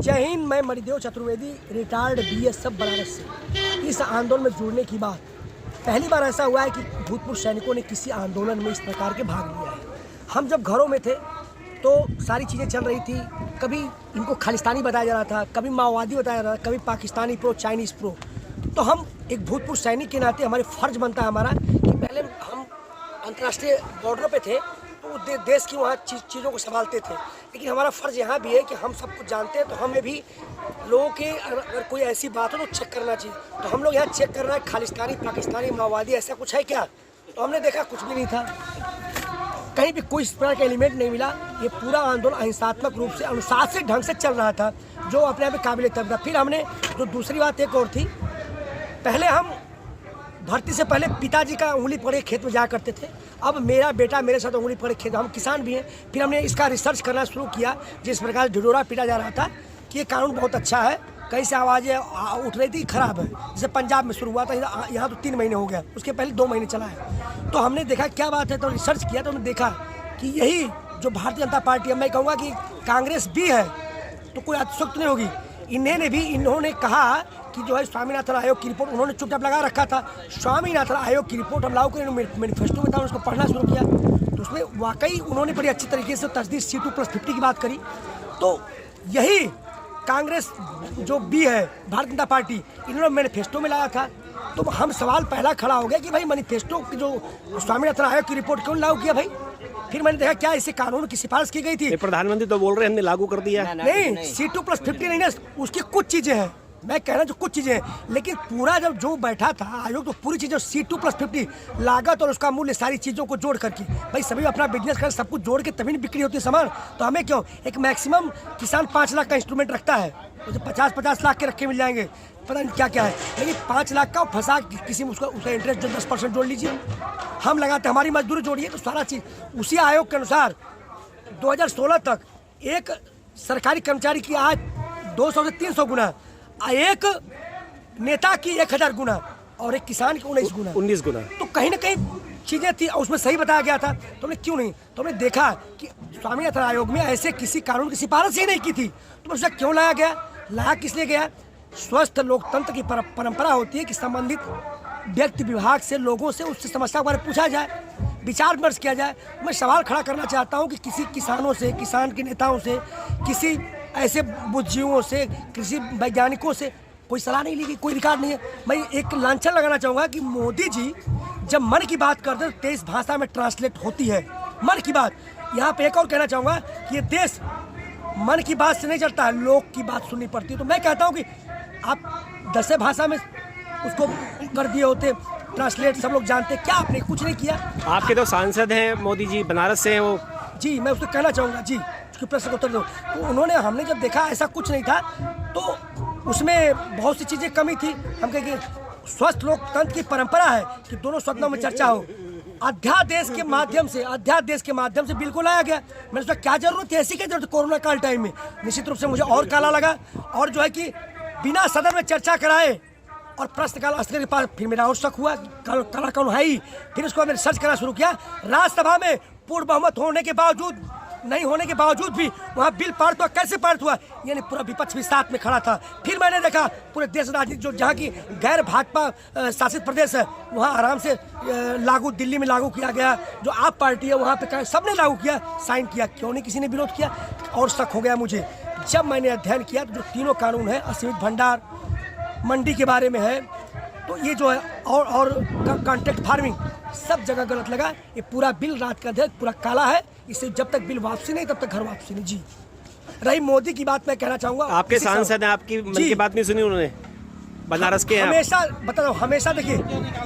जय हिंद। मैं Manidev Chaturvedi, retired BSF Banaras से। इस आंदोलन में जुड़ने की बात पहली बार ऐसा हुआ है कि भूतपूर्व सैनिकों ने किसी आंदोलन में इस प्रकार के भाग लिया है। हम जब घरों में थे तो सारी चीज़ें चल रही थी, कभी इनको खालिस्तानी बताया जा रहा था, कभी माओवादी बताया जा रहा था, कभी पाकिस्तानी प्रो, चाइनीज़ प्रो। तो हम एक भूतपूर्व सैनिक के नाते हमारे फ़र्ज बनता है हमारा कि पहले हम अंतर्राष्ट्रीय बॉर्डर पे थे तो देश की वहाँ चीज़ों को संभालते थे, लेकिन हमारा फ़र्ज़ यहाँ भी है कि हम सब कुछ जानते हैं तो हमें भी लोगों के अगर कोई ऐसी बात हो तो चेक करना चाहिए। तो हम लोग यहाँ चेक कर रहे हैं खालिस्तानी, पाकिस्तानी, माओवादी ऐसा कुछ है क्या? तो हमने देखा कुछ भी नहीं था, कहीं भी कोई इस प्रकार का एलिमेंट नहीं मिला। ये पूरा आंदोलन अहिंसात्मक रूप से अनुशासित ढंग से चल रहा था, जो अपने आप में काबिल तब था। फिर हमने जो दूसरी बात एक और थी, पहले हम भर्ती से पहले पिताजी का उंगली पकड़े खेत में जाया करते थे, अब मेरा बेटा मेरे साथ उंगली पकड़े खेत, हम किसान भी हैं। फिर हमने इसका रिसर्च करना शुरू किया, जिस प्रकार ढिढोरा पीटा जा रहा था कि ये कानून बहुत अच्छा है, कहीं से आवाज़ें उठ रही थी खराब है। जैसे पंजाब में शुरू हुआ था, यहाँ तो 3 महीने हो गया, उसके पहले 2 महीने चला है। तो हमने देखा क्या बात है, तो रिसर्च किया तो हमने देखा कि यही जो भारतीय जनता पार्टी है, मैं कहूँगा कि कांग्रेस भी है तो कोई अतिशयोक्ति नहीं होगी। इन्होंने कहा कि जो है स्वामीनाथन आयोग की रिपोर्ट उन्होंने चुपचाप लगा रखा था। स्वामीनाथन आयोग की रिपोर्ट हम लागू करें, मैनिफेस्टो में था, उसको पढ़ना शुरू किया तो उसमें वाकई उन्होंने बड़ी अच्छी तरीके से तजदीद C2+50 की बात करी। तो यही कांग्रेस जो भी है भारतीय जनता पार्टी, इन्होंने मैनिफेस्टो में लाया था। तो हम सवाल पहला खड़ा हो गया कि भाई मैनिफेस्टो की जो स्वामीनाथन आयोग की रिपोर्ट क्यों लागू किया भाई? फिर मैंने देखा क्या इसे कानून की सिफारिश की गई थी। प्रधानमंत्री तो बोल रहे हैं हमने लागू कर दिया। नहीं, C2+50 नहीं है, उसकी कुछ चीजें हैं, मैं कह रहा हूँ जो कुछ चीजें हैं, लेकिन पूरा जब जो बैठा था आयोग तो पूरी चीजें C2+50 लागत और उसका मूल्य सारी चीजों को जोड़ करके, भाई सभी अपना बिजनेस कर, सब कुछ जोड़ के तभी बिक्री होती है सामान। तो हमें क्यों, एक मैक्सिमम किसान 5 लाख का इंस्ट्रूमेंट रखता है, मुझे 50-50 लाख के रखे मिल जाएंगे, पता नहीं क्या क्या है, लेकिन 5 लाख का फंसा किसी में उसका इंटरेस्ट जो 10% जोड़ लीजिए, हम लगाते हमारी मजदूरी जोड़िए, तो सारा चीज़ उसी आयोग के अनुसार 2016 तक एक सरकारी कर्मचारी की आज 200 से 300 गुना, एक नेता की 1000 गुना और एक किसान की 19 गुना। तो कहीं ना कहीं चीज़ें थी, उसमें सही बताया गया था। तो हमने क्यों नहीं, तो हमने देखा कि स्वामीनाथन आयोग में ऐसे किसी कानून की सिफारिश ही नहीं की थी, तो उसे क्यों लाया गया? लाया किस लिए गया? स्वस्थ लोकतंत्र की परंपरा होती है कि संबंधित व्यक्ति विभाग से, लोगों से उससे समस्या के बारे में पूछा जाए, विचार विमर्श किया जाए। मैं सवाल खड़ा करना चाहता हूं कि किसी किसानों से, किसान के नेताओं से, किसी ऐसे बुद्धिजीवियों से, कृषि वैज्ञानिकों से कोई सलाह नहीं ली गई, कोई रिकॉर्ड नहीं है। मैं एक लांछन लगाना चाहूँगा कि मोदी जी जब मन की बात करते हैं तो 23 भाषा में ट्रांसलेट होती है मन की बात। यहाँ पे एक और कहना चाहूँगा कि ये देश मन की बात से नहीं चलता है, लोग की बात सुननी पड़ती है। तो मैं कहता हूँ कि आप 10 भाषा में उसको कर दिए होते ट्रांसलेट, सब लोग जानते, क्या आपने कुछ नहीं किया? आपके तो सांसद हैं मोदी जी, बनारस से हैं वो। जी, मैं उसको कहना चाहूँगा जी, उसके प्रश्न का उत्तर दो। तो उन्होंने, हमने जब देखा ऐसा कुछ नहीं था तो उसमें बहुत सी चीज़ें कमी थी। हम कहेंगे स्वस्थ लोकतंत्र की परंपरा है कि दोनों सदनों में चर्चा हो। अध्यादेश के माध्यम से बिल्कुल लाया गया। मैंने सोचा क्या जरूरत थी, ऐसी क्या जरूरत कोरोना काल टाइम में? निश्चित रूप से मुझे और काला लगा, और जो है कि बिना सदन में चर्चा कराए और प्रश्नकाल अस्त्र के पास, फिर मेरा और शक हुआ काला कानून है ही। फिर उसको मैंने सर्च करना शुरू किया। राज्यसभा में पूर्ण बहुमत होने के बावजूद, नहीं होने के बावजूद भी वहाँ बिल पारित हुआ। कैसे पारित हुआ? यानी पूरा विपक्ष भी साथ में खड़ा था। फिर मैंने देखा पूरे देश राजनीति, जो जहाँ की गैर भाजपा शासित प्रदेश है वहाँ आराम से लागू, दिल्ली में लागू किया गया। जो आप पार्टी है वहाँ पे सबने लागू किया, साइन किया, क्यों नहीं किसी ने विरोध किया? और शक हो गया मुझे जब मैंने अध्ययन किया तो जो तीनों कानून है, असीमित भंडार, मंडी के बारे में है, तो ये जो है और कॉन्ट्रैक्ट फार्मिंग, सब जगह गलत लगा। ये पूरा बिल रात का अध्ययन पूरा काला है। इससे जब तक बिल वापसी नहीं तब तक घर वापसी नहीं। जी, रही मोदी की बात, मैं कहना चाहूँगा आपके सांसद हैं, आपकी मन की बात नहीं सुनी उन्होंने? बनारस के हमेशा बता दो, हमेशा देखिए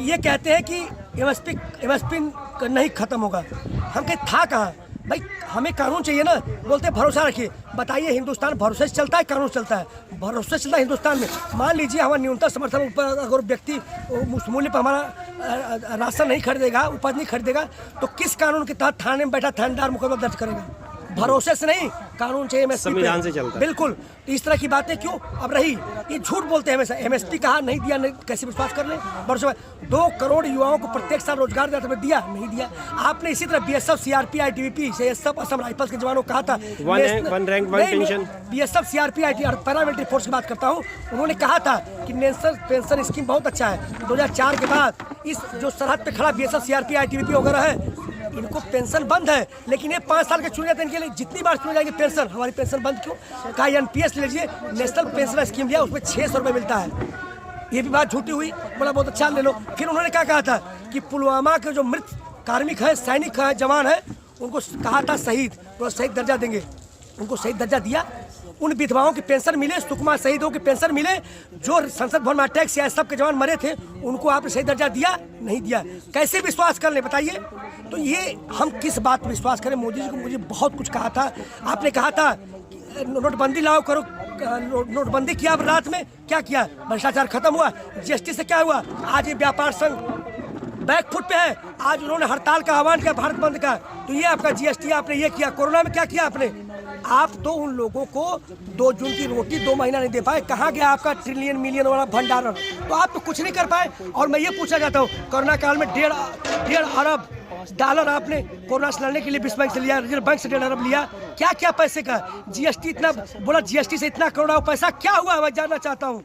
ये कहते हैं कि एमएसपी नहीं खत्म होगा। हम कहीं था कहाँ भाई? हमें कानून चाहिए ना। बोलते भरोसा रखिए, बताइए हिंदुस्तान भरोसे से चलता है, कानून चलता है? भरोसे से चलता है हिंदुस्तान में। मान लीजिए हमारा न्यूनतम समर्थन ऊपर अगर व्यक्ति उस मूल्य पर हमारा राशन नहीं खरीदेगा, उपज नहीं खरीदेगा, तो किस कानून के तहत थाने में बैठा थानेदार मुकदमा दर्ज करेगा? भरोसे से नहीं, कानून चाहिए एमएसपी संविधान से चलता है। बिल्कुल। तो इस तरह की बातें क्यों अब रही? ये झूठ बोलते हैं हमेशा। एमएसपी कहा, नहीं दिया, नहीं, कैसे विश्वास कर लें? बरसों 2 करोड़ युवाओं को प्रत्येक साल रोजगार दिया, दिया नहीं दिया। आपने इसी तरह BSF, CRP, ITBP, CSF, Assam rifles के जवानों को कहा था one rank one pension. BSF, CRP, IT और पैरामिलिट्री फोर्स की बात करता हूँ, उन्होंने कहा था कि नेशनल पेंशन स्कीम बहुत अच्छा है। 2004 के बाद इस जो सरहद पे खड़ा बीएसएफ, सीआरपी, आईटीबीपी वगैरह है, इनको पेंशन बंद है। लेकिन ये 5 साल के चुने जाते हैं, इनके लिए जितनी बार चुने जाएंगे पेंशन, हमारी पेंशन बंद क्यों? कहा एनपीएस लीजिए, नेशनल पेंशन स्कीम लिया, उसमें 600 रुपये मिलता है। ये भी बात झूठी हुई, बोला बहुत अच्छा ले लो। फिर उन्होंने क्या कहा था कि पुलवामा के जो मृत कार्मिक है, सैनिक है, जवान है, उनको कहा था शहीद, वो शहीद दर्जा देंगे, उनको शहीद दर्जा दिया। उन विधवाओं की पेंशन मिले, सुकमा शहीदों की पेंशन मिले, जो संसद भवन में अटैक से सब के जवान मरे थे, उनको आपने शहीद दर्जा दिया? नहीं दिया। कैसे विश्वास कर ले बताइए? तो ये हम किस बात पर विश्वास करें? मोदी जी को मुझे बहुत कुछ कहा था। आपने कहा था नोटबंदी लाओ करो, नोटबंदी किया रात में, क्या किया? भ्रष्टाचार खत्म हुआ। जीएसटी से क्या हुआ? आज ये व्यापार संघ बैकफुट पे है। आज उन्होंने हड़ताल का आह्वान किया, भारत बंद का। तो ये आपका जीएसटी, आपने ये किया। कोरोना में क्या किया आपने? आप तो उन लोगों को 2 जून की रोटी 2 महीना नहीं दे पाए। कहाँ गया आपका ट्रिलियन मिलियन वाला भंडारण? तो आप तो कुछ नहीं कर पाए। और मैं ये पूछना चाहता हूँ, कोरोना काल में 1.5 अरब डॉलर आपने कोरोना से लड़ने के लिए विश्व बैंक से लिया, रिजर्व बैंक से 1.5 अरब लिया। क्या क्या पैसे का? जीएसटी इतना बोला, जीएसटी से इतना करोड़ पैसा क्या हुआ? मैं जानना चाहता हूँ।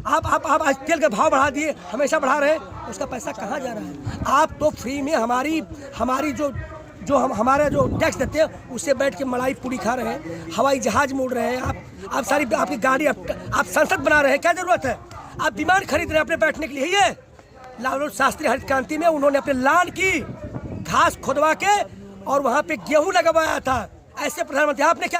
आप आज तेल के भाव बढ़ा दिए, हमेशा बढ़ा रहे हैं, उसका पैसा कहाँ जा रहा है? आप तो फ्री में हमारी जो हम हमारा जो टैक्स देते हैं, उससे बैठ के मलाई पूरी खा रहे हैं, हवाई जहाज मोड़ रहे हैं, आप सारी आपकी गाड़ी, आप संसद बना रहे हैं। क्या जरूरत है? आप विमान खरीद रहे हैं अपने बैठने के लिए। ये लाल बहादुर शास्त्री हरित क्रांति में उन्होंने अपने लान की घास खुदवा के और वहाँ पे गेहूं लगवाया था। ऐसे प्रधानमंत्री आपने क्या